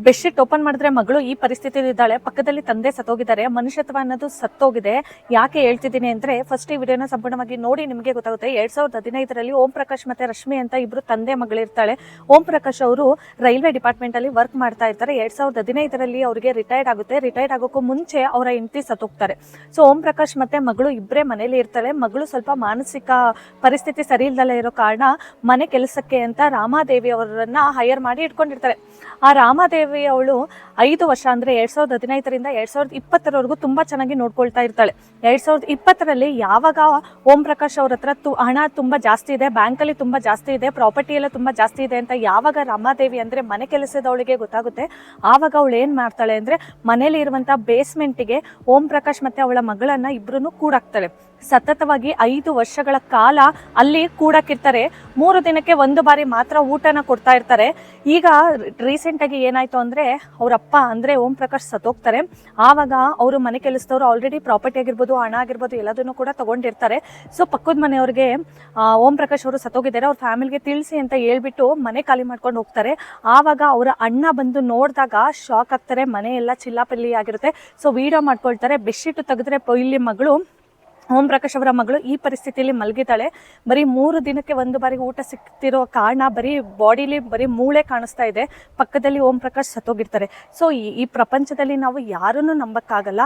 Bedsheet open ಮಾಡಿದ್ರೆ ಮಗಳು ಈ ಪರಿಸ್ಥಿತಿಯಲ್ಲಿ ಇದ್ದಾಳೆ, ಪಕ್ಕದಲ್ಲಿ ತಂದೆ ಸತ್ತೋಗಿದ್ದಾರೆ, ಮನುಷ್ಯತ್ವ ಅನ್ನೋದು ಸತ್ತೋಗಿದೆ. ಯಾಕೆ ಹೇಳ್ತಿದ್ದೀನಿ ಅಂದ್ರೆ ಫಸ್ಟ್ ಈ ವಿಡಿಯೋನ ಸಂಪೂರ್ಣವಾಗಿ ನೋಡಿ ನಿಮಗೆ ಗೊತ್ತಾಗುತ್ತೆ. 2015ರಲ್ಲಿ ಓಂ ಪ್ರಕಾಶ್ ಮತ್ತೆ ರಶ್ಮಿ ಅಂತ ಇಬ್ರು ತಂದೆ ಮಗಳಿರ್ತಾಳೆ. ಓಂ ಪ್ರಕಾಶ್ ಅವರು ರೈಲ್ವೆ ಡಿಪಾರ್ಟ್ಮೆಂಟ್ ಅಲ್ಲಿ ವರ್ಕ್ ಮಾಡ್ತಾ ಇರ್ತಾರೆ. 2015ರಲ್ಲಿ ಅವರಿಗೆ ರಿಟೈರ್ಡ್ ಆಗುತ್ತೆ. ರಿಟೈರ್ಡ್ ಆಗೋಕ್ಕೂ ಮುಂಚೆ ಅವರ ಹೆಂಡತಿ ಸತ್ತೋಗ್ತಾರೆ. ಸೊ ಓಂ ಪ್ರಕಾಶ್ ಮತ್ತೆ ಮಗಳು ಇಬ್ಬರೇ ಮನೇಲಿ ಇರ್ತಾಳೆ. ಮಗಳು ಸ್ವಲ್ಪ ಮಾನಸಿಕ ಪರಿಸ್ಥಿತಿ ಸರಿ ಇಲ್ದಲೇ ಇರೋ ಕಾರಣ ಮನೆ ಕೆಲಸಕ್ಕೆ ಅಂತ ರಾಮಾದೇವಿ ಅವರನ್ನ ಹೈಯರ್ ಮಾಡಿ ಇಟ್ಕೊಂಡಿರ್ತಾರೆ. ಆ ರಾಮಾದೇವಿ ಅವಳು 5 ವರ್ಷ ಅಂದ್ರೆ 2015ರಿಂದ 2020ರವರೆಗೂ ತುಂಬಾ ಚೆನ್ನಾಗಿ ನೋಡ್ಕೊಳ್ತಾ ಇರ್ತಾಳೆ. 2020ರಲ್ಲಿ ಯಾವಾಗ ಓಂ ಪ್ರಕಾಶ್ ಅವ್ರ ಹತ್ರ ಹಣ ತುಂಬಾ ಜಾಸ್ತಿ ಇದೆ, ಬ್ಯಾಂಕ್ ಅಲ್ಲಿ ತುಂಬಾ ಜಾಸ್ತಿ ಇದೆ, ಪ್ರಾಪರ್ಟಿ ಎಲ್ಲ ತುಂಬಾ ಜಾಸ್ತಿ ಇದೆ ಅಂತ ಯಾವಾಗ ರಾಮಾದೇವಿ ಅಂದ್ರೆ ಮನೆ ಕೆಲಸದವಳಿಗೆ ಗೊತ್ತಾಗುತ್ತೆ, ಆವಾಗ ಅವಳು ಏನ್ ಮಾಡ್ತಾಳೆ ಅಂದ್ರೆ ಮನೇಲಿ ಇರುವಂತ ಬೇಸ್ಮೆಂಟ್ಗೆ ಓಂ ಪ್ರಕಾಶ್ ಮತ್ತೆ ಅವಳ ಮಗಳನ್ನ ಇಬ್ರು ಕೂಡಾಕ್ತಾಳೆ. ಸತತವಾಗಿ 5 ವರ್ಷಗಳ ಕಾಲ ಅಲ್ಲಿ ಕೂಡಕ್ಕಿರ್ತಾರೆ. 3 ದಿನಕ್ಕೆ 1 ಬಾರಿ ಮಾತ್ರ ಊಟನ ಕೊಡ್ತಾ ಇರ್ತಾರೆ. ಈಗ ರೀಸೆಂಟ್ ಆಗಿ ಏನಾಯ್ತು ಅಂದ್ರೆ ಅವ್ರಪ್ಪ ಅಂದ್ರೆ ಓಂ ಪ್ರಕಾಶ್ ಸತ್ತೋಗ್ತಾರೆ. ಆವಾಗ ಅವರು ಮನೆ ಕೆಲಸದವರು ಆಲ್ರೆಡಿ ಪ್ರಾಪರ್ಟಿ ಆಗಿರ್ಬೋದು, ಹಣ ಆಗಿರ್ಬೋದು ಎಲ್ಲದನ್ನು ಕೂಡ ತಗೊಂಡಿರ್ತಾರೆ. ಸೊ ಪಕ್ಕದ ಮನೆಯವ್ರಿಗೆ ಓಂ ಪ್ರಕಾಶ್ ಅವರು ಸತ್ತೋಗಿದ್ದಾರೆ, ಅವ್ರ ಫ್ಯಾಮಿಲಿಗೆ ತಿಳಿಸಿ ಅಂತ ಹೇಳ್ಬಿಟ್ಟು ಮನೆ ಖಾಲಿ ಮಾಡ್ಕೊಂಡು ಹೋಗ್ತಾರೆ. ಆವಾಗ ಅವರ ಅಣ್ಣ ಬಂದು ನೋಡಿದಾಗ ಶಾಕ್ ಆಗ್ತಾರೆ. ಮನೆ ಎಲ್ಲ ಚಿಲ್ಲಾಪಿಲ್ಲಿ ಆಗಿರುತ್ತೆ. ಸೊ ವಿಡಿಯೋ ಮಾಡ್ಕೊಳ್ತಾರೆ. ಬೆಡ್ಶೀಟ್ ತೆಗೆದ್ರೆ ಇಲ್ಲಿ ಮಗಳು ಓಂ ಪ್ರಕಾಶ್ ಅವರ ಮಗಳು ಈ ಪರಿಸ್ಥಿತಿಯಲ್ಲಿ ಮಲಗಿದ್ದಾಳೆ. ಬರೀ 3 ದಿನಕ್ಕೆ 1 ಬಾರಿ ಊಟ ಸಿಗ್ತಿರೋ ಕಾರಣ ಬರೀ ಬಾಡಿಲಿ ಬರೀ ಮೂಳೆ ಕಾಣಿಸ್ತಾ ಇದೆ. ಪಕ್ಕದಲ್ಲಿ ಓಂ ಪ್ರಕಾಶ್ ಸತ್ತೋಗಿರ್ತಾರೆ. ಸೊ ಈ ಪ್ರಪಂಚದಲ್ಲಿ ನಾವು ಯಾರನ್ನು ನಂಬಕ್ಕಾಗಲ್ಲ.